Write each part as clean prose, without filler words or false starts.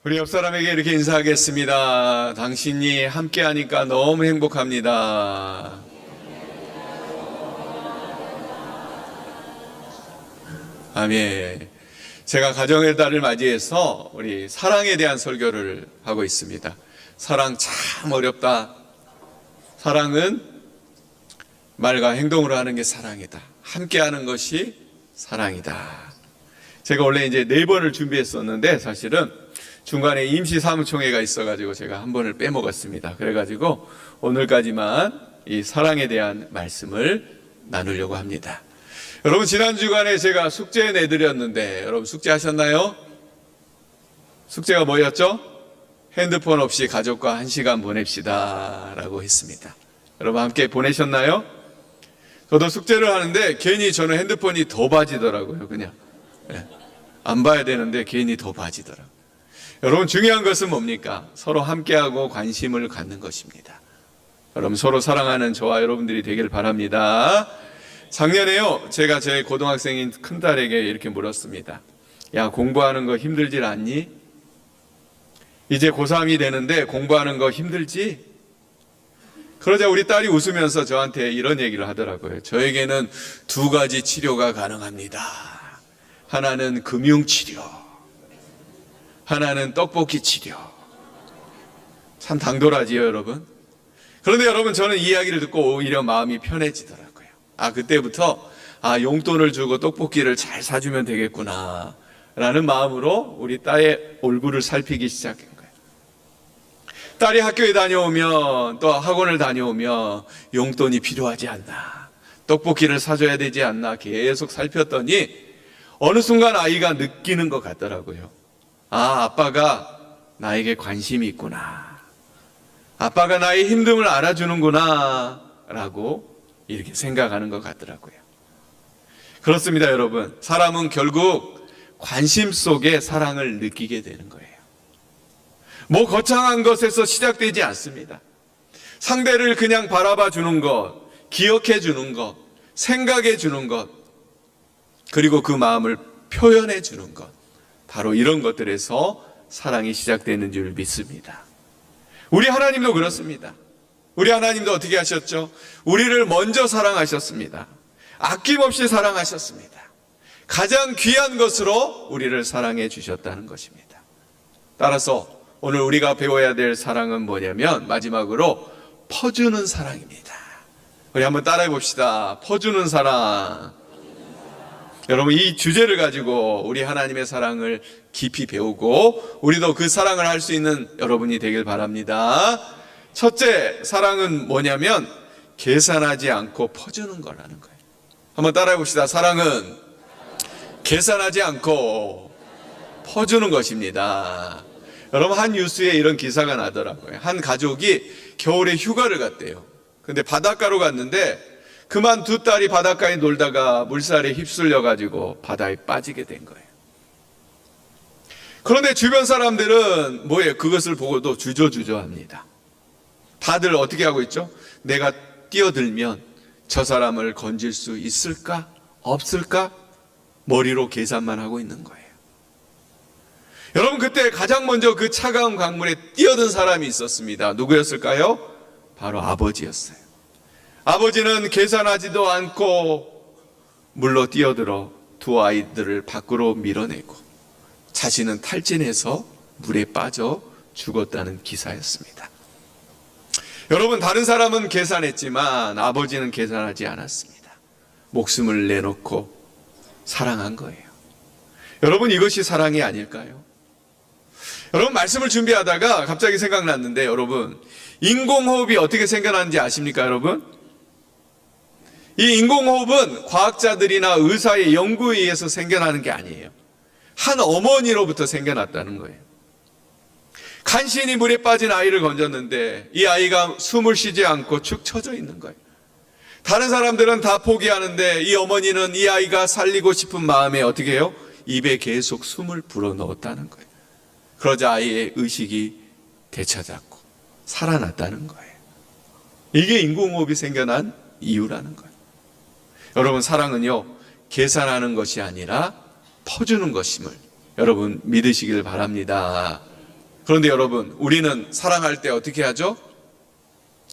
우리 옆 사람에게 이렇게 인사하겠습니다. 당신이 함께하니까 너무 행복합니다. 아멘. 제가 가정의 달을 맞이해서 우리 사랑에 대한 설교를 하고 있습니다. 사랑 참 어렵다. 사랑은 말과 행동으로 하는 게 사랑이다. 함께하는 것이 사랑이다. 제가 원래 이제 4번을 준비했었는데 사실은 중간에 임시 사무총회가 있어가지고 제가 한 번을 빼먹었습니다. 그래가지고 오늘까지만 이 사랑에 대한 말씀을 나누려고 합니다. 여러분, 지난 주간에 제가 숙제 내드렸는데 여러분 숙제 하셨나요? 숙제가 뭐였죠? 핸드폰 없이 가족과 1시간 보냅시다 라고 했습니다. 여러분 함께 보내셨나요? 저도 숙제를 하는데 괜히 저는 핸드폰이 더 봐지더라고요. 그냥 안 봐야 되는데 괜히 더 봐지더라고요. 여러분, 중요한 것은 뭡니까? 서로 함께하고 관심을 갖는 것입니다. 여러분, 서로 사랑하는 저와 여러분들이 되길 바랍니다. 작년에요, 제가 제 고등학생인 큰딸에게 이렇게 물었습니다. 야, 공부하는 거 힘들질 않니? 이제 고3이 되는데 공부하는 거 힘들지? 그러자 우리 딸이 웃으면서 저한테 이런 얘기를 하더라고요. 저에게는 2가지 치료가 가능합니다. 하나는 금융치료, 하나는 떡볶이 치료. 참 당돌하지요, 여러분? 그런데 여러분, 저는 이 이야기를 듣고 오히려 마음이 편해지더라고요. 그때부터 용돈을 주고 떡볶이를 잘 사주면 되겠구나 라는 마음으로 우리 딸의 얼굴을 살피기 시작한 거예요. 딸이 학교에 다녀오면, 또 학원을 다녀오면 용돈이 필요하지 않나, 떡볶이를 사줘야 되지 않나 계속 살폈더니 어느 순간 아이가 느끼는 것 같더라고요. 아빠가 나에게 관심이 있구나, 아빠가 나의 힘듦을 알아주는구나 라고 이렇게 생각하는 것 같더라고요. 그렇습니다, 여러분. 사람은 결국 관심 속에 사랑을 느끼게 되는 거예요. 뭐 거창한 것에서 시작되지 않습니다. 상대를 그냥 바라봐 주는 것, 기억해 주는 것, 생각해 주는 것, 그리고 그 마음을 표현해 주는 것, 바로 이런 것들에서 사랑이 시작되는 줄 믿습니다. 우리 하나님도 그렇습니다. 우리 하나님도 어떻게 하셨죠? 우리를 먼저 사랑하셨습니다. 아낌없이 사랑하셨습니다. 가장 귀한 것으로 우리를 사랑해 주셨다는 것입니다. 따라서 오늘 우리가 배워야 될 사랑은 뭐냐면 마지막으로 퍼주는 사랑입니다. 우리 한번 따라해 봅시다. 퍼주는 사랑. 여러분, 이 주제를 가지고 우리 하나님의 사랑을 깊이 배우고 우리도 그 사랑을 할 수 있는 여러분이 되길 바랍니다. 첫째, 사랑은 뭐냐면 계산하지 않고 퍼주는 거라는 거예요. 한번 따라해 봅시다. 사랑은 계산하지 않고 퍼주는 것입니다. 여러분, 한 뉴스에 이런 기사가 나더라고요. 한 가족이 겨울에 휴가를 갔대요. 근데 바닷가로 갔는데 그만 2딸이 바닷가에 놀다가 물살에 휩쓸려 가지고 바다에 빠지게 된 거예요. 그런데 주변 사람들은 그것을 보고도 주저주저합니다. 다들 어떻게 하고 있죠? 내가 뛰어들면 저 사람을 건질 수 있을까? 없을까? 머리로 계산만 하고 있는 거예요. 여러분, 그때 가장 먼저 그 차가운 강물에 뛰어든 사람이 있었습니다. 누구였을까요? 바로 아버지였어요. 아버지는 계산하지도 않고 물로 뛰어들어 2 아이들을 밖으로 밀어내고 자신은 탈진해서 물에 빠져 죽었다는 기사였습니다. 여러분, 다른 사람은 계산했지만 아버지는 계산하지 않았습니다. 목숨을 내놓고 사랑한 거예요. 여러분, 이것이 사랑이 아닐까요? 여러분, 말씀을 준비하다가 갑자기 생각났는데, 여러분, 인공호흡이 어떻게 생겨나는지 아십니까, 여러분? 이 인공호흡은 과학자들이나 의사의 연구에 의해서 생겨나는 게 아니에요. 한 어머니로부터 생겨났다는 거예요. 간신히 물에 빠진 아이를 건졌는데 이 아이가 숨을 쉬지 않고 축 처져 있는 거예요. 다른 사람들은 다 포기하는데 이 어머니는 이 아이가 살리고 싶은 마음에 어떻게 해요? 입에 계속 숨을 불어넣었다는 거예요. 그러자 아이의 의식이 되찾았고 살아났다는 거예요. 이게 인공호흡이 생겨난 이유라는 거예요. 여러분, 사랑은요, 계산하는 것이 아니라 퍼주는 것임을 여러분 믿으시길 바랍니다. 그런데 여러분, 우리는 사랑할 때 어떻게 하죠?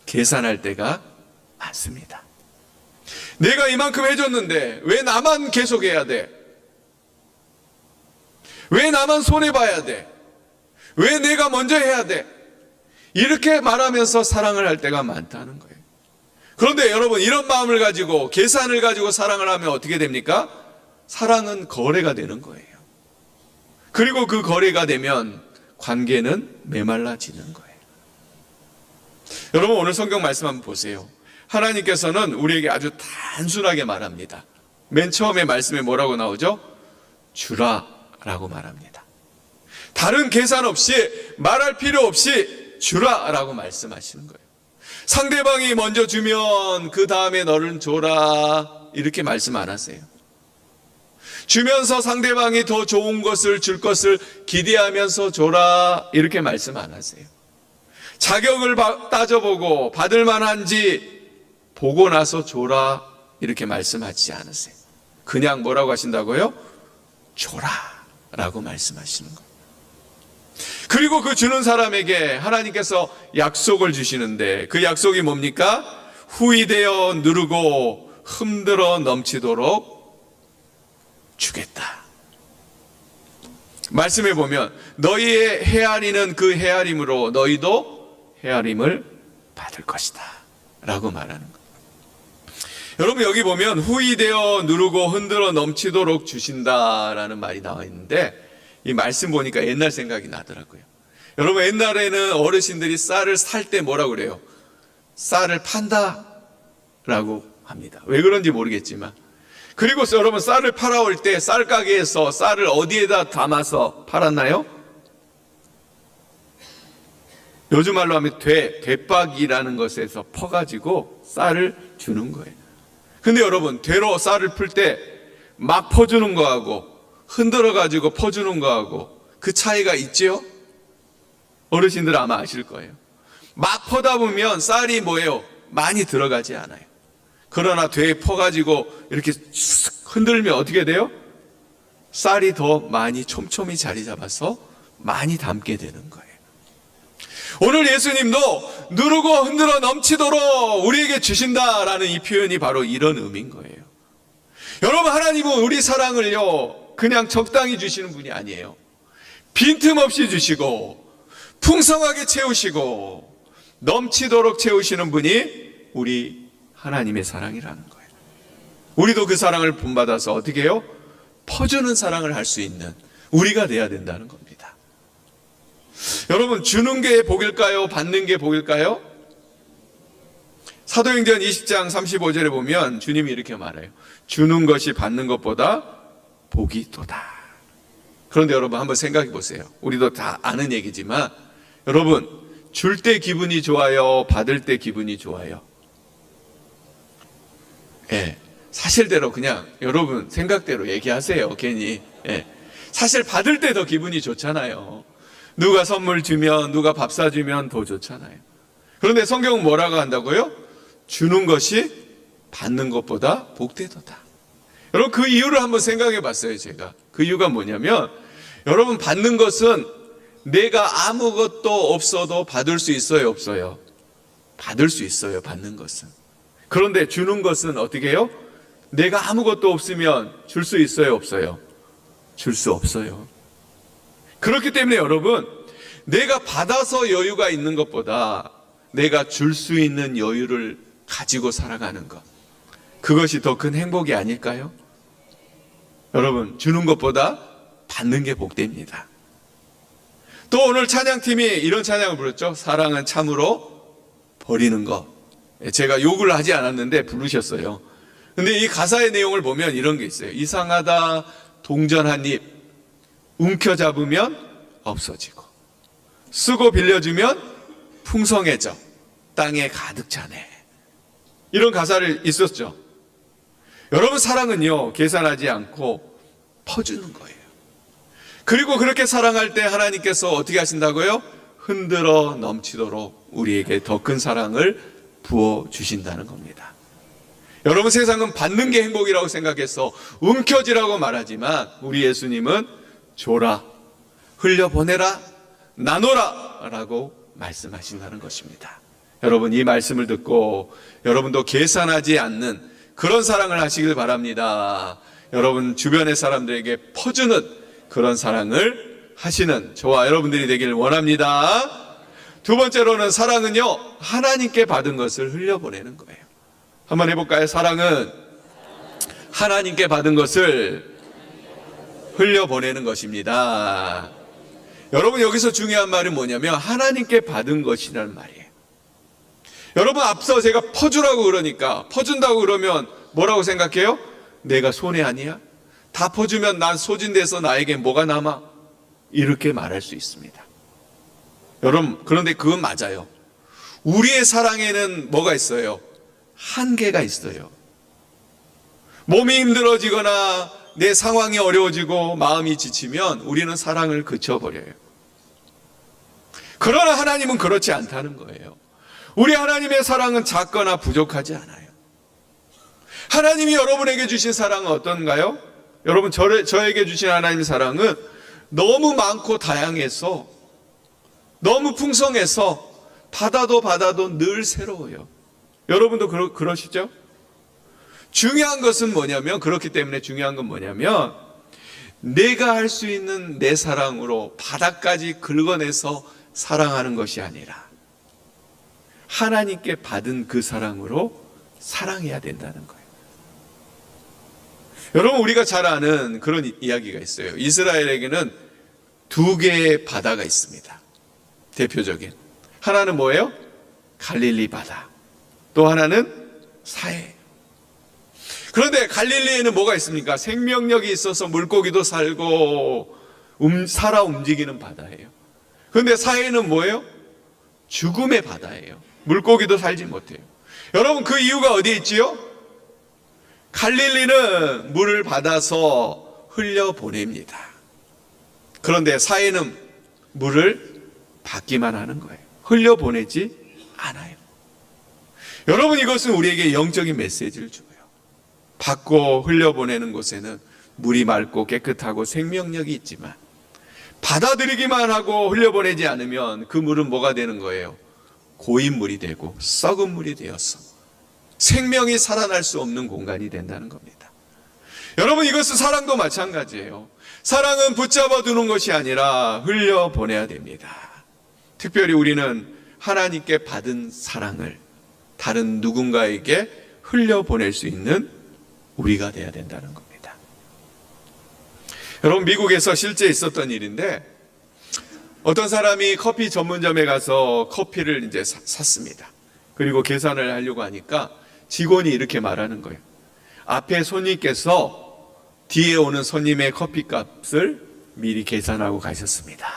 계산할 때가 많습니다. 내가 이만큼 해줬는데 왜 나만 계속 해야 돼? 왜 나만 손해봐야 돼? 왜 내가 먼저 해야 돼? 이렇게 말하면서 사랑을 할 때가 많다는 거예요. 그런데 여러분, 이런 마음을 가지고 계산을 가지고 사랑을 하면 어떻게 됩니까? 사랑은 거래가 되는 거예요. 그리고 그 거래가 되면 관계는 메말라지는 거예요. 여러분, 오늘 성경 말씀 한번 보세요. 하나님께서는 우리에게 아주 단순하게 말합니다. 맨 처음에 말씀에 뭐라고 나오죠? 주라 라고 말합니다. 다른 계산 없이, 말할 필요 없이 주라 라고 말씀하시는 거예요. 상대방이 먼저 주면 그 다음에 너는 줘라, 이렇게 말씀 안 하세요. 주면서 상대방이 더 좋은 것을 줄 것을 기대하면서 줘라, 이렇게 말씀 안 하세요. 자격을 따져보고 받을 만한지 보고 나서 줘라, 이렇게 말씀하지 않으세요. 그냥 뭐라고 하신다고요? 줘라 라고 말씀하시는 거예요. 그리고 그 주는 사람에게 하나님께서 약속을 주시는데, 그 약속이 뭡니까? 후이되어 누르고 흔들어 넘치도록 주겠다. 말씀해 보면 너희의 헤아리는 그 헤아림으로 너희도 헤아림을 받을 것이다 라고 말하는 거예요. 여러분, 여기 보면 후이되어 누르고 흔들어 넘치도록 주신다라는 말이 나와 있는데, 이 말씀 보니까 옛날 생각이 나더라고요. 여러분, 옛날에는 어르신들이 쌀을 살 때 뭐라고 그래요? 쌀을 판다 라고 합니다. 왜 그런지 모르겠지만. 그리고 여러분, 쌀을 팔아올 때 쌀가게에서 쌀을 어디에다 담아서 팔았나요? 요즘 말로 하면 되박이라는 것에서 퍼가지고 쌀을 주는 거예요. 근데 여러분, 되로 쌀을 풀 때 막 퍼주는 거하고 흔들어가지고 퍼주는 거하고 그 차이가 있지요? 어르신들 아마 아실 거예요. 막 퍼다 보면 쌀이 뭐예요? 많이 들어가지 않아요. 그러나 되에 퍼가지고 이렇게 흔들면 어떻게 돼요? 쌀이 더 많이 촘촘히 자리 잡아서 많이 담게 되는 거예요. 오늘 예수님도 누르고 흔들어 넘치도록 우리에게 주신다라는 이 표현이 바로 이런 의미인 거예요. 여러분, 하나님은 우리 사랑을요, 그냥 적당히 주시는 분이 아니에요. 빈틈없이 주시고 풍성하게 채우시고 넘치도록 채우시는 분이 우리 하나님의 사랑이라는 거예요. 우리도 그 사랑을 본받아서 어떻게 해요? 퍼주는 사랑을 할 수 있는 우리가 돼야 된다는 겁니다. 여러분, 주는 게 복일까요? 받는 게 복일까요? 사도행전 20장 35절에 보면 주님이 이렇게 말해요. 주는 것이 받는 것보다 복이 도다. 그런데 여러분, 한번 생각해 보세요. 우리도 다 아는 얘기지만, 여러분, 줄 때 기분이 좋아요? 받을 때 기분이 좋아요? 예, 사실대로 그냥 여러분 생각대로 얘기하세요. 괜히. 예, 사실 받을 때 더 기분이 좋잖아요. 누가 선물 주면, 누가 밥 사주면 더 좋잖아요. 그런데 성경은 뭐라고 한다고요? 주는 것이 받는 것보다 복되도다. 여러분, 그 이유를 한번 생각해 봤어요. 제가 그 이유가 뭐냐면, 여러분, 받는 것은 내가 아무것도 없어도 받을 수 있어요, 없어요? 받을 수 있어요, 받는 것은. 그런데 주는 것은 어떻게 해요? 내가 아무것도 없으면 줄 수 있어요, 없어요? 줄 수 없어요. 그렇기 때문에 여러분, 내가 받아서 여유가 있는 것보다 내가 줄 수 있는 여유를 가지고 살아가는 것, 그것이 더 큰 행복이 아닐까요? 여러분, 주는 것보다 받는 게 복됩니다. 또 오늘 찬양팀이 이런 찬양을 부르죠. 사랑은 참으로 버리는 것. 제가 욕을 하지 않았는데 부르셨어요. 근데 이 가사의 내용을 보면 이런 게 있어요. 이상하다, 동전 한 입 움켜잡으면 없어지고, 쓰고 빌려주면 풍성해져 땅에 가득 차네. 이런 가사를 있었죠. 여러분, 사랑은요, 계산하지 않고 퍼주는 거예요. 그리고 그렇게 사랑할 때 하나님께서 어떻게 하신다고요? 흔들어 넘치도록 우리에게 더 큰 사랑을 부어주신다는 겁니다. 여러분, 세상은 받는 게 행복이라고 생각해서 움켜쥐라고 말하지만, 우리 예수님은 줘라, 흘려보내라, 나눠라 라고 말씀하신다는 것입니다. 여러분, 이 말씀을 듣고 여러분도 계산하지 않는 그런 사랑을 하시길 바랍니다. 여러분 주변의 사람들에게 퍼주는 그런 사랑을 하시는 저와 여러분들이 되기를 원합니다. 두 번째로는 사랑은요, 하나님께 받은 것을 흘려보내는 거예요. 한번 해볼까요? 사랑은 하나님께 받은 것을 흘려보내는 것입니다. 여러분, 여기서 중요한 말이 뭐냐면 하나님께 받은 것이라는 말이에요. 여러분, 앞서 제가 퍼주라고 그러니까, 퍼준다고 그러면 뭐라고 생각해요? 내가 손해 아니야? 다 퍼주면 난 소진돼서 나에게 뭐가 남아? 이렇게 말할 수 있습니다. 여러분, 그런데 그건 맞아요. 우리의 사랑에는 뭐가 있어요? 한계가 있어요. 몸이 힘들어지거나 내 상황이 어려워지고 마음이 지치면 우리는 사랑을 그쳐버려요. 그러나 하나님은 그렇지 않다는 거예요. 우리 하나님의 사랑은 작거나 부족하지 않아요. 하나님이 여러분에게 주신 사랑은 어떤가요? 여러분, 저에게 주신 하나님의 사랑은 너무 많고 다양해서, 너무 풍성해서 받아도 늘 새로워요. 여러분도 그러시죠? 중요한 것은 뭐냐면, 그렇기 때문에 중요한 건 뭐냐면, 내가 할 수 있는 내 사랑으로 바닥까지 긁어내서 사랑하는 것이 아니라 하나님께 받은 그 사랑으로 사랑해야 된다는 거예요. 여러분, 우리가 잘 아는 그런 이야기가 있어요. 이스라엘에게는 두 개의 바다가 있습니다. 대표적인. 하나는 뭐예요? 갈릴리 바다. 또 하나는 사해. 그런데 갈릴리에는 뭐가 있습니까? 생명력이 있어서 물고기도 살고 살아 움직이는 바다예요. 그런데 사해는 뭐예요? 죽음의 바다예요. 물고기도 살지 못해요. 여러분, 그 이유가 어디에 있지요? 갈릴리는 물을 받아서 흘려보냅니다. 그런데 사해는 물을 받기만 하는 거예요. 흘려보내지 않아요. 여러분, 이것은 우리에게 영적인 메시지를 줘요. 받고 흘려보내는 곳에는 물이 맑고 깨끗하고 생명력이 있지만, 받아들이기만 하고 흘려보내지 않으면 그 물은 뭐가 되는 거예요? 고인 물이 되고 썩은 물이 되어서 생명이 살아날 수 없는 공간이 된다는 겁니다. 여러분, 이것은 사랑도 마찬가지예요. 사랑은 붙잡아 두는 것이 아니라 흘려보내야 됩니다. 특별히 우리는 하나님께 받은 사랑을 다른 누군가에게 흘려보낼 수 있는 우리가 돼야 된다는 겁니다. 여러분, 미국에서 실제 있었던 일인데, 어떤 사람이 커피 전문점에 가서 커피를 이제 샀습니다. 그리고 계산을 하려고 하니까 직원이 이렇게 말하는 거예요. 앞에 손님께서 뒤에 오는 손님의 커피값을 미리 계산하고 가셨습니다.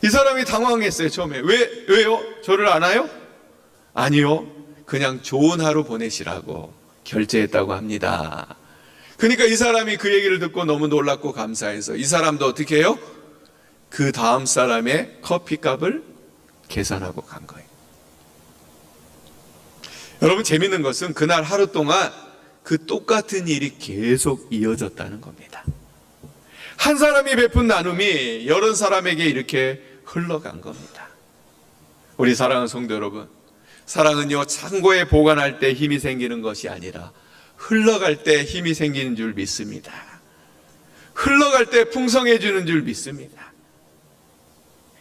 이 사람이 당황했어요, 처음에. 왜요? 저를 아나요? 아니요. 그냥 좋은 하루 보내시라고 결제했다고 합니다. 그러니까 이 사람이 그 얘기를 듣고 너무 놀랍고 감사해서 이 사람도 어떻게 해요? 그 다음 사람의 커피값을 계산하고 간 거예요. 여러분, 재밌는 것은 그날 하루 동안 그 똑같은 일이 계속 이어졌다는 겁니다. 한 사람이 베푼 나눔이 여러 사람에게 이렇게 흘러간 겁니다. 우리 사랑하는 성도 여러분, 사랑은요, 창고에 보관할 때 힘이 생기는 것이 아니라 흘러갈 때 힘이 생기는 줄 믿습니다. 흘러갈 때 풍성해지는 줄 믿습니다.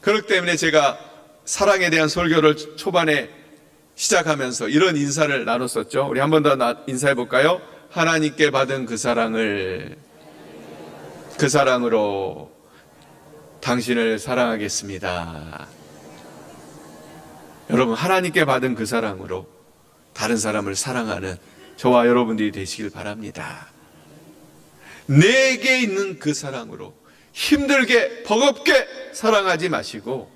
그렇기 때문에 제가 사랑에 대한 설교를 초반에 시작하면서 이런 인사를 나눴었죠. 우리 한 번 더 인사해 볼까요? 하나님께 받은 그 사랑을, 그 사랑으로 당신을 사랑하겠습니다. 여러분, 하나님께 받은 그 사랑으로 다른 사람을 사랑하는 저와 여러분들이 되시길 바랍니다. 내게 있는 그 사랑으로 힘들게 버겁게 사랑하지 마시고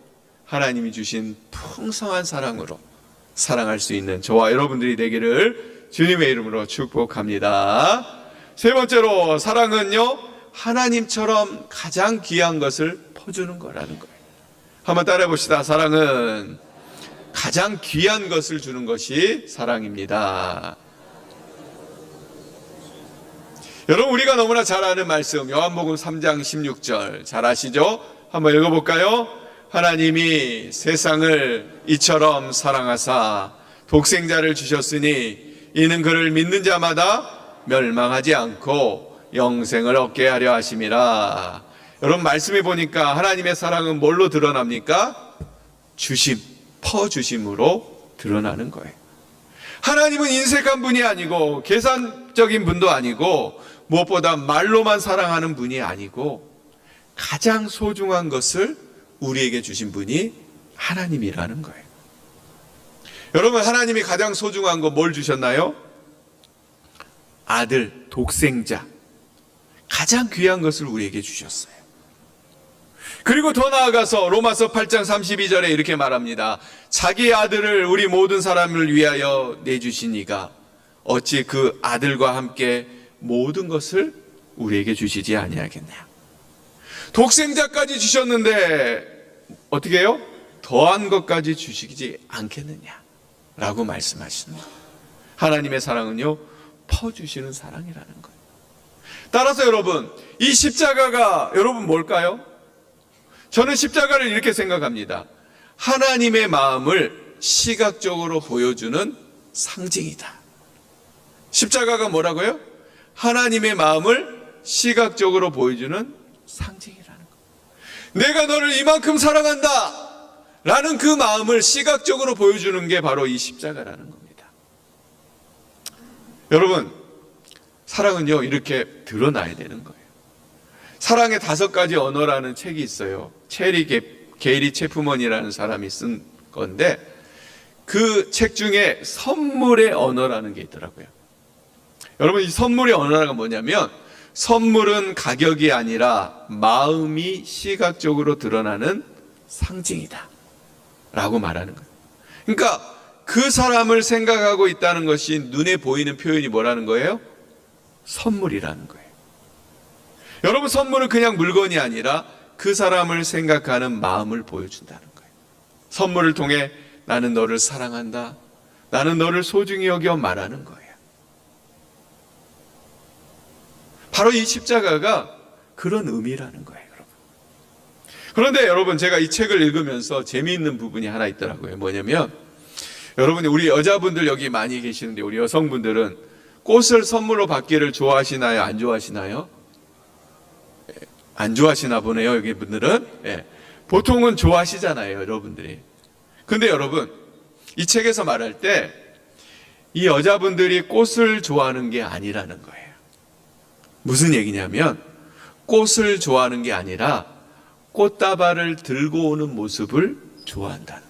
하나님이 주신 풍성한 사랑으로 사랑할 수 있는 저와 여러분들이 되기를 주님의 이름으로 축복합니다. 세 번째로, 사랑은요, 하나님처럼 가장 귀한 것을 퍼주는 거라는 거예요. 한번 따라해 봅시다. 사랑은 가장 귀한 것을 주는 것이 사랑입니다. 여러분, 우리가 너무나 잘 아는 말씀, 요한복음 3장 16절 잘 아시죠? 한번 읽어볼까요? 하나님이 세상을 이처럼 사랑하사 독생자를 주셨으니 이는 그를 믿는 자마다 멸망하지 않고 영생을 얻게 하려 하심이라. 여러분, 말씀해 보니까 하나님의 사랑은 뭘로 드러납니까? 주심, 퍼주심으로 드러나는 거예요. 하나님은 인색한 분이 아니고 계산적인 분도 아니고 무엇보다 말로만 사랑하는 분이 아니고 가장 소중한 것을 우리에게 주신 분이 하나님이라는 거예요. 여러분, 하나님이 가장 소중한 거 뭘 주셨나요? 아들, 독생자. 가장 귀한 것을 우리에게 주셨어요. 그리고 더 나아가서 로마서 8장 32절에 이렇게 말합니다. 자기 아들을 우리 모든 사람을 위하여 내주신 이가 어찌 그 아들과 함께 모든 것을 우리에게 주시지 아니하겠냐. 독생자까지 주셨는데 어떻게 해요? 더한 것까지 주시지 않겠느냐 라고 말씀하시는 거예요. 하나님의 사랑은요, 퍼주시는 사랑이라는 거예요. 따라서 여러분, 이 십자가가 여러분 뭘까요? 저는 십자가를 이렇게 생각합니다. 하나님의 마음을 시각적으로 보여주는 상징이다. 십자가가 뭐라고요? 하나님의 마음을 시각적으로 보여주는 상징이라는 거. 내가 너를 이만큼 사랑한다 라는 그 마음을 시각적으로 보여주는 게 바로 이 십자가라는 겁니다. 여러분, 사랑은요, 이렇게 드러나야 되는 거예요. 사랑의 5가지 언어라는 책이 있어요. 게이리 체프먼이라는 사람이 쓴 건데 그 책 중에 선물의 언어라는 게 있더라고요. 여러분, 이 선물의 언어가 뭐냐면 선물은 가격이 아니라 마음이 시각적으로 드러나는 상징이다 라고 말하는 거예요. 그러니까 그 사람을 생각하고 있다는 것이 눈에 보이는 표현이 뭐라는 거예요? 선물이라는 거예요. 여러분, 선물은 그냥 물건이 아니라 그 사람을 생각하는 마음을 보여준다는 거예요. 선물을 통해 나는 너를 사랑한다, 나는 너를 소중히 여겨 말하는 거예요. 바로 이 십자가가 그런 의미라는 거예요, 여러분. 그런데 여러분, 제가 이 책을 읽으면서 재미있는 부분이 하나 있더라고요. 뭐냐면 여러분이 우리 여자분들 여기 많이 계시는데 우리 여성분들은 꽃을 선물로 받기를 좋아하시나요? 안 좋아하시나요? 안 좋아하시나 보네요, 여기 분들은. 예. 보통은 좋아하시잖아요, 여러분들이. 근데 여러분, 이 책에서 말할 때 이 여자분들이 꽃을 좋아하는 게 아니라는 거예요. 무슨 얘기냐면 꽃을 좋아하는 게 아니라 꽃다발을 들고 오는 모습을 좋아한다는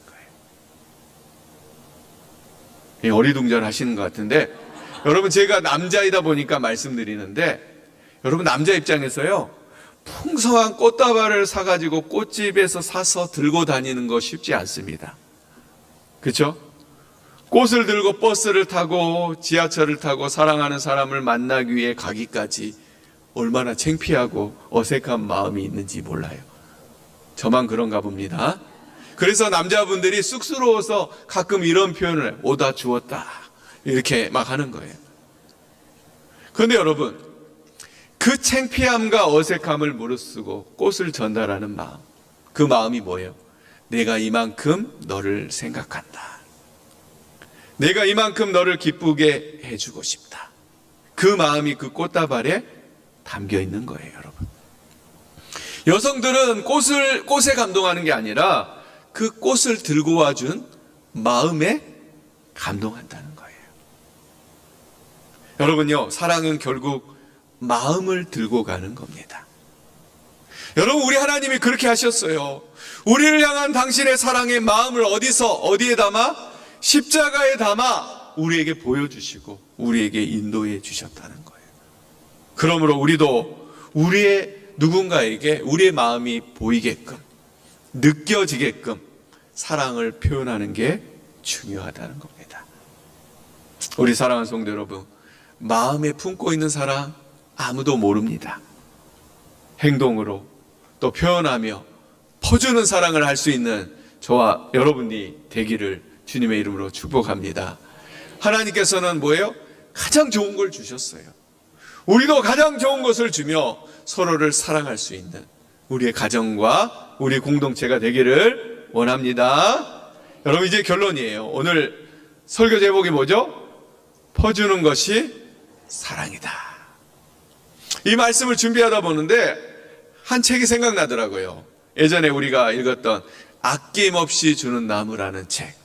거예요. 어리둥절하시는 것 같은데 여러분, 제가 남자이다 보니까 말씀드리는데 여러분, 남자 입장에서요, 풍성한 꽃다발을 사가지고 꽃집에서 사서 들고 다니는 거 쉽지 않습니다. 그렇죠? 꽃을 들고 버스를 타고 지하철을 타고 사랑하는 사람을 만나기 위해 가기까지 얼마나 창피하고 어색한 마음이 있는지 몰라요. 저만 그런가 봅니다. 그래서 남자분들이 쑥스러워서 가끔 이런 표현을 오다 주었다 이렇게 막 하는 거예요. 그런데 여러분, 그 창피함과 어색함을 무릅쓰고 꽃을 전달하는 마음, 그 마음이 뭐예요? 내가 이만큼 너를 생각한다. 내가 이만큼 너를 기쁘게 해주고 싶다. 그 마음이 그 꽃다발에 담겨 있는 거예요, 여러분. 여성들은 꽃에 감동하는 게 아니라 그 꽃을 들고 와준 마음에 감동한다는 거예요. 여러분요, 사랑은 결국 마음을 들고 가는 겁니다. 여러분, 우리 하나님이 그렇게 하셨어요. 우리를 향한 당신의 사랑의 마음을 어디에 담아? 십자가에 담아 우리에게 보여주시고 우리에게 인도해 주셨다는 거예요. 그러므로 우리도 우리의 누군가에게 우리의 마음이 보이게끔, 느껴지게끔 사랑을 표현하는 게 중요하다는 겁니다. 우리 사랑하는 성도 여러분, 마음에 품고 있는 사랑 아무도 모릅니다. 행동으로 또 표현하며 퍼주는 사랑을 할 수 있는 저와 여러분이 되기를 주님의 이름으로 축복합니다. 하나님께서는 뭐예요? 가장 좋은 걸 주셨어요. 우리도 가장 좋은 것을 주며 서로를 사랑할 수 있는 우리의 가정과 우리 공동체가 되기를 원합니다. 여러분, 이제 결론이에요. 오늘 설교 제목이 뭐죠? 퍼주는 것이 사랑이다. 이 말씀을 준비하다 보는데 한 책이 생각나더라고요. 예전에 우리가 읽었던 아낌없이 주는 나무라는 책.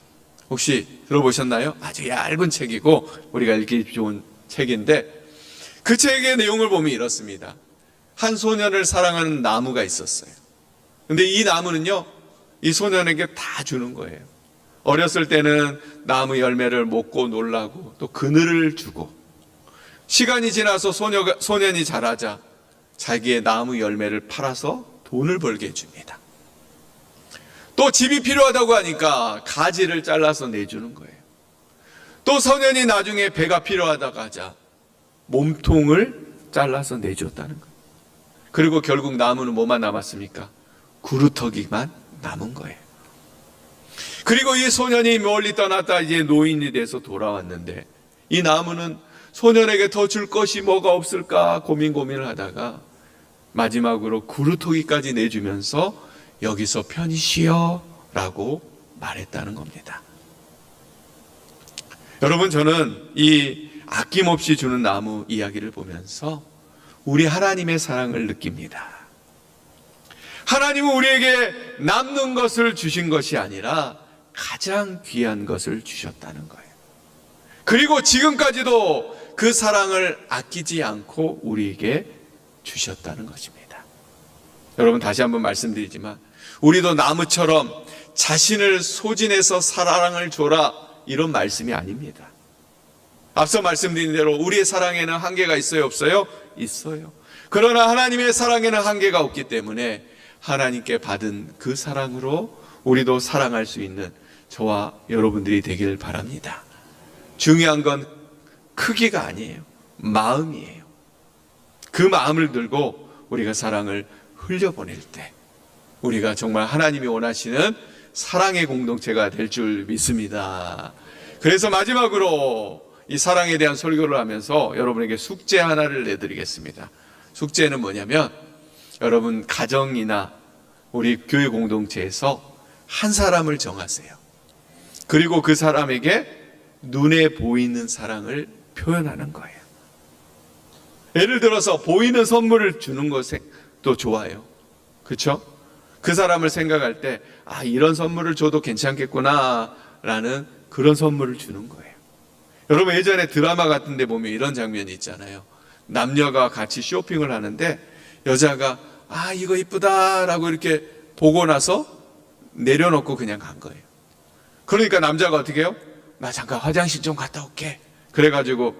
혹시 들어보셨나요? 아주 얇은 책이고 우리가 읽기 좋은 책인데, 그 책의 내용을 보면 이렇습니다. 한 소년을 사랑하는 나무가 있었어요. 근데 이 나무는요, 이 소년에게 다 주는 거예요. 어렸을 때는 나무 열매를 먹고 놀라고 또 그늘을 주고, 시간이 지나서 소년이 자라자 자기의 나무 열매를 팔아서 돈을 벌게 해줍니다. 또 집이 필요하다고 하니까 가지를 잘라서 내주는 거예요. 또 소년이 나중에 배가 필요하다고 하자 몸통을 잘라서 내줬다는 거예요. 그리고 결국 나무는 뭐만 남았습니까? 구루터기만 남은 거예요. 그리고 이 소년이 멀리 떠났다 이제 노인이 돼서 돌아왔는데, 이 나무는 소년에게 더 줄 것이 뭐가 없을까 고민을 하다가 마지막으로 구루터기까지 내주면서 여기서 편히 쉬어 라고 말했다는 겁니다. 여러분, 저는 이 아낌없이 주는 나무 이야기를 보면서 우리 하나님의 사랑을 느낍니다. 하나님은 우리에게 남는 것을 주신 것이 아니라 가장 귀한 것을 주셨다는 거예요. 그리고 지금까지도 그 사랑을 아끼지 않고 우리에게 주셨다는 것입니다. 여러분, 다시 한번 말씀드리지만 우리도 나무처럼 자신을 소진해서 사랑을 줘라, 이런 말씀이 아닙니다. 앞서 말씀드린 대로 우리의 사랑에는 한계가 있어요, 없어요? 있어요. 그러나 하나님의 사랑에는 한계가 없기 때문에 하나님께 받은 그 사랑으로 우리도 사랑할 수 있는 저와 여러분들이 되기를 바랍니다. 중요한 건 크기가 아니에요. 마음이에요. 그 마음을 들고 우리가 사랑을 흘려보낼 때 우리가 정말 하나님이 원하시는 사랑의 공동체가 될 줄 믿습니다. 그래서 마지막으로 이 사랑에 대한 설교를 하면서 여러분에게 숙제 하나를 내드리겠습니다. 숙제는 뭐냐면, 여러분 가정이나 우리 교회 공동체에서 한 사람을 정하세요. 그리고 그 사람에게 눈에 보이는 사랑을 표현하는 거예요. 예를 들어서 보이는 선물을 주는 것도 좋아요. 그렇죠? 그 사람을 생각할 때 이런 선물을 줘도 괜찮겠구나 라는 그런 선물을 주는 거예요. 여러분, 예전에 드라마 같은 데 보면 이런 장면이 있잖아요. 남녀가 같이 쇼핑을 하는데 여자가 이거 이쁘다 라고 이렇게 보고 나서 내려놓고 그냥 간 거예요. 그러니까 남자가 어떻게 해요? 나 잠깐 화장실 좀 갔다 올게. 그래가지고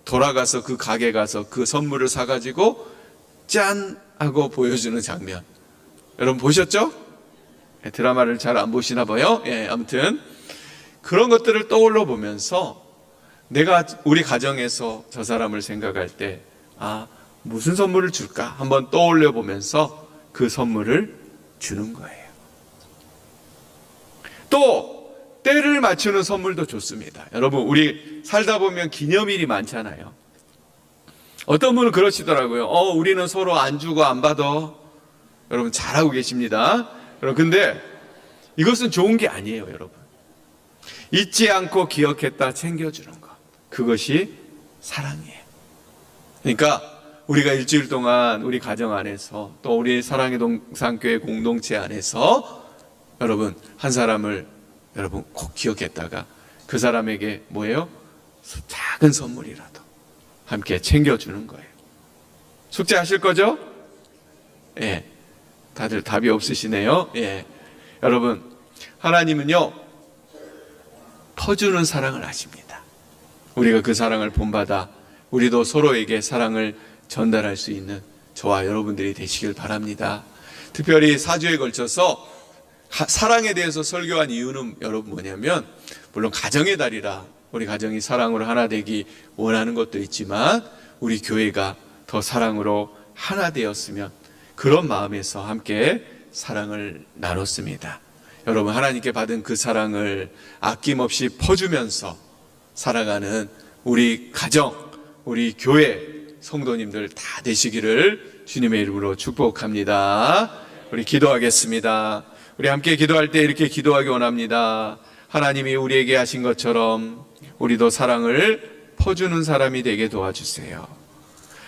돌아가서 그 가게 가서 그 선물을 사가지고 짠 하고 보여주는 장면, 여러분 보셨죠? 드라마를 잘 안 보시나 봐요. 아무튼 그런 것들을 떠올려 보면서 내가 우리 가정에서 저 사람을 생각할 때 무슨 선물을 줄까 한번 떠올려 보면서 그 선물을 주는 거예요. 또 때를 맞추는 선물도 좋습니다. 여러분, 우리 살다 보면 기념일이 많잖아요. 어떤 분은 그러시더라고요. 우리는 서로 안 주고 안 받아. 여러분 잘하고 계십니다. 근데 이것은 좋은 게 아니에요, 여러분. 잊지 않고 기억했다 챙겨주는 것, 그것이 사랑이에요. 그러니까 우리가 일주일 동안 우리 가정 안에서 또 우리 사랑의 동산교회 공동체 안에서 여러분 한 사람을 여러분 꼭 기억했다가 그 사람에게 뭐예요? 작은 선물이라도 함께 챙겨주는 거예요. 숙제하실 거죠? 다들 답이 없으시네요. 여러분, 하나님은요 퍼주는 사랑을 아십니다. 우리가 그 사랑을 본받아 우리도 서로에게 사랑을 전달할 수 있는 저와 여러분들이 되시길 바랍니다. 특별히 4주에 걸쳐서 사랑에 대해서 설교한 이유는 여러분 뭐냐면, 물론 가정의 달이라 우리 가정이 사랑으로 하나 되기 원하는 것도 있지만 우리 교회가 더 사랑으로 하나 되었으면 그런 마음에서 함께 사랑을 나눴습니다. 여러분, 하나님께 받은 그 사랑을 아낌없이 퍼주면서 살아가는 우리 가정, 우리 교회 성도님들 다 되시기를 주님의 이름으로 축복합니다. 우리 기도하겠습니다. 우리 함께 기도할 때 이렇게 기도하기 원합니다. 하나님이 우리에게 하신 것처럼 우리도 사랑을 퍼주는 사람이 되게 도와주세요.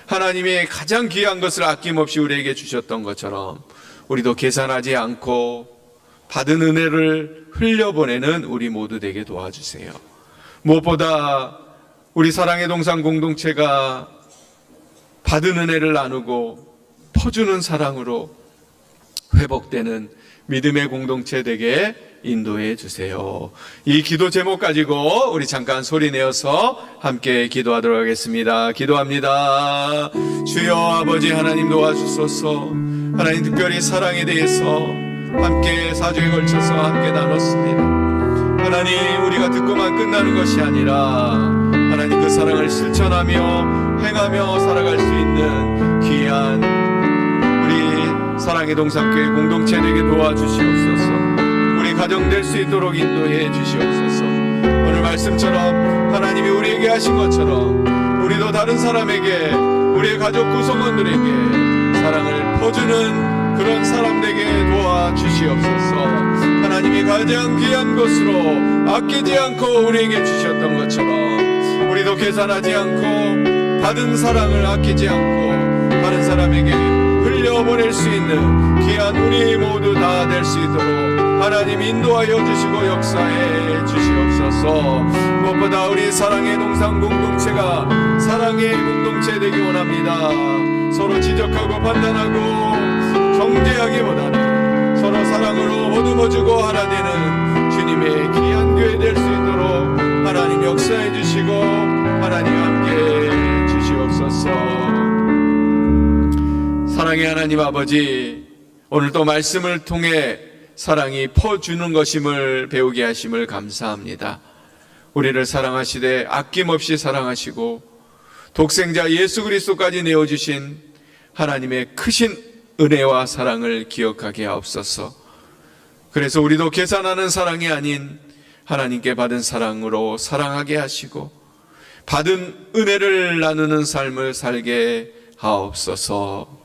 하나님이 가장 귀한 것을 아낌없이 우리에게 주셨던 것처럼 우리도 계산하지 않고 받은 은혜를 흘려보내는 우리 모두 되게 도와주세요. 무엇보다 우리 사랑의 동상 공동체가 받은 은혜를 나누고 퍼주는 사랑으로 회복되는 믿음의 공동체 되게 인도해 주세요. 이 기도 제목 가지고 우리 잠깐 소리 내어서 함께 기도하도록 하겠습니다. 기도합니다. 주여 아버지 하나님 도와주소서. 하나님 특별히 사랑에 대해서 함께 4주에 걸쳐서 함께 나눴습니다. 하나님 우리가 듣고만 끝나는 것이 아니라 하나님 그 사랑을 실천하며 행하며 살아갈 수 있는 귀한 우리 사랑의 동산교회 공동체 되게 도와주시옵소서. 우리 가정 될 수 있도록 인도해 주시옵소서. 오늘 말씀처럼 하나님이 우리에게 하신 것처럼 우리도 다른 사람에게 우리의 가족 구성원들에게 사랑을 퍼주는 그런 사람 되게 도와주시옵소서. 하나님이 가장 귀한 것으로 아끼지 않고 우리에게 주셨던 것처럼 우리도 계산하지 않고 받은 사랑을 아끼지 않고 다른 사람에게 흘려보낼 수 있는 귀한 우리 모두 다 될 수 있도록 하나님 인도하여 주시고 역사해 주시옵소서. 무엇보다 우리 사랑의 동상 공동체가 사랑의 공동체 되기 원합니다. 서로 지적하고 판단하고 정죄하기보다는 서로 사랑으로 보듬어주고 하나 되는 주님의 귀한 교회 될 수 있도록 하나님 역사해 주시고 하나님 함께 주시옵소서. 사랑의 하나님 아버지, 오늘 또 말씀을 통해 사랑이 퍼주는 것임을 배우게 하심을 감사합니다. 우리를 사랑하시되 아낌없이 사랑하시고 독생자 예수 그리스도까지 내어주신 하나님의 크신 은혜와 사랑을 기억하게 하옵소서. 그래서 우리도 계산하는 사랑이 아닌 하나님께 받은 사랑으로 사랑하게 하시고 받은 은혜를 나누는 삶을 살게 하옵소서.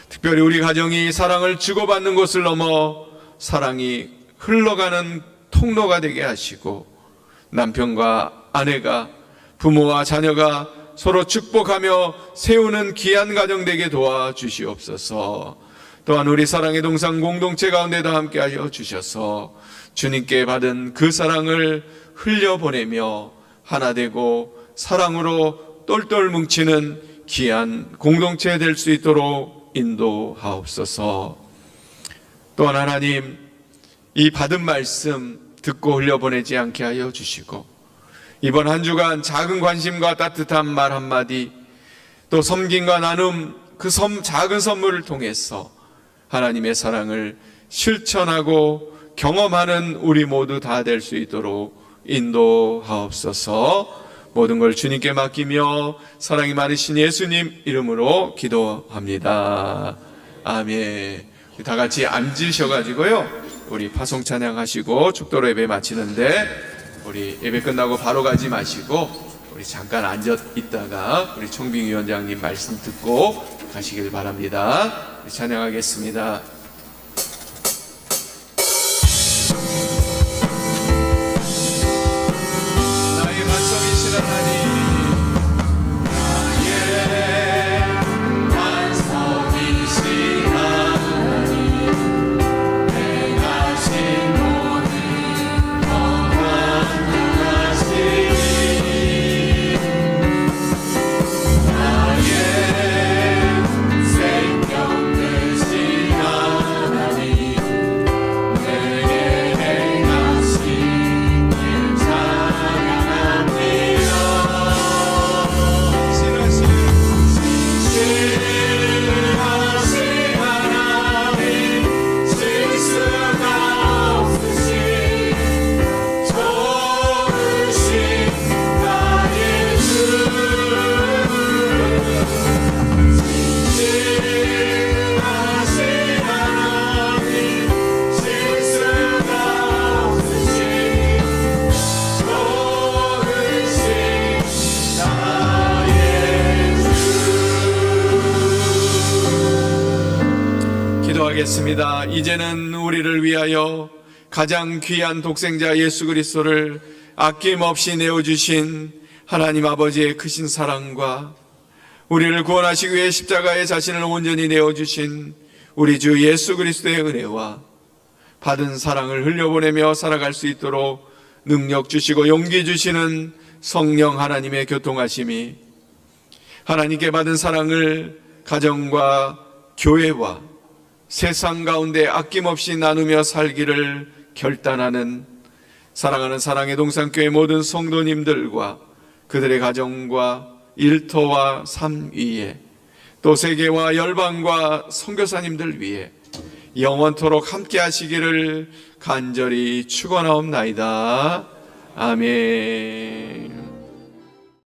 특별히 우리 가정이 사랑을 주고받는 곳을 넘어 사랑이 흘러가는 통로가 되게 하시고 남편과 아내가 부모와 자녀가 서로 축복하며 세우는 귀한 가정 되게 도와주시옵소서. 또한 우리 사랑의 동상 공동체 가운데도 함께하여 주셔서 주님께 받은 그 사랑을 흘려보내며 하나 되고 사랑으로 똘똘 뭉치는 귀한 공동체 될 수 있도록 인도하옵소서. 또한 하나님, 이 받은 말씀 듣고 흘려보내지 않게 하여 주시고 이번 한 주간 작은 관심과 따뜻한 말 한마디 또 섬김과 나눔 그 작은 선물을 통해서 하나님의 사랑을 실천하고 경험하는 우리 모두 다 될 수 있도록 인도하옵소서. 모든 걸 주님께 맡기며 사랑이 많으신 예수님 이름으로 기도합니다. 아멘. 다 같이 앉으셔가지고요, 우리 파송 찬양하시고 축도로 예배 마치는데 우리 예배 끝나고 바로 가지 마시고 우리 잠깐 앉아 있다가 우리 총빙위원장님 말씀 듣고 가시길 바랍니다. 우리 찬양하겠습니다. 나의 반석이신 하나님, 생명 되신 하나님 기도하겠습니다. 이제는 우리를 위하여 가장 귀한 독생자 예수 그리스도를 아낌없이 내어주신 하나님 아버지의 크신 사랑과 우리를 구원하시기 위해 십자가에 자신을 온전히 내어주신 우리 주 예수 그리스도의 은혜와 받은 사랑을 흘려보내며 살아갈 수 있도록 능력 주시고 용기 주시는 성령 하나님의 교통하심이 하나님께 받은 사랑을 가정과 교회와 세상 가운데 아낌없이 나누며 살기를 결단하는 사랑하는 사랑의 동산교회 모든 성도님들과 그들의 가정과 일터와 삶 위에 또 세계와 열방과 선교사님들 위해 영원토록 함께 하시기를 간절히 축원하옵나이다. 아멘.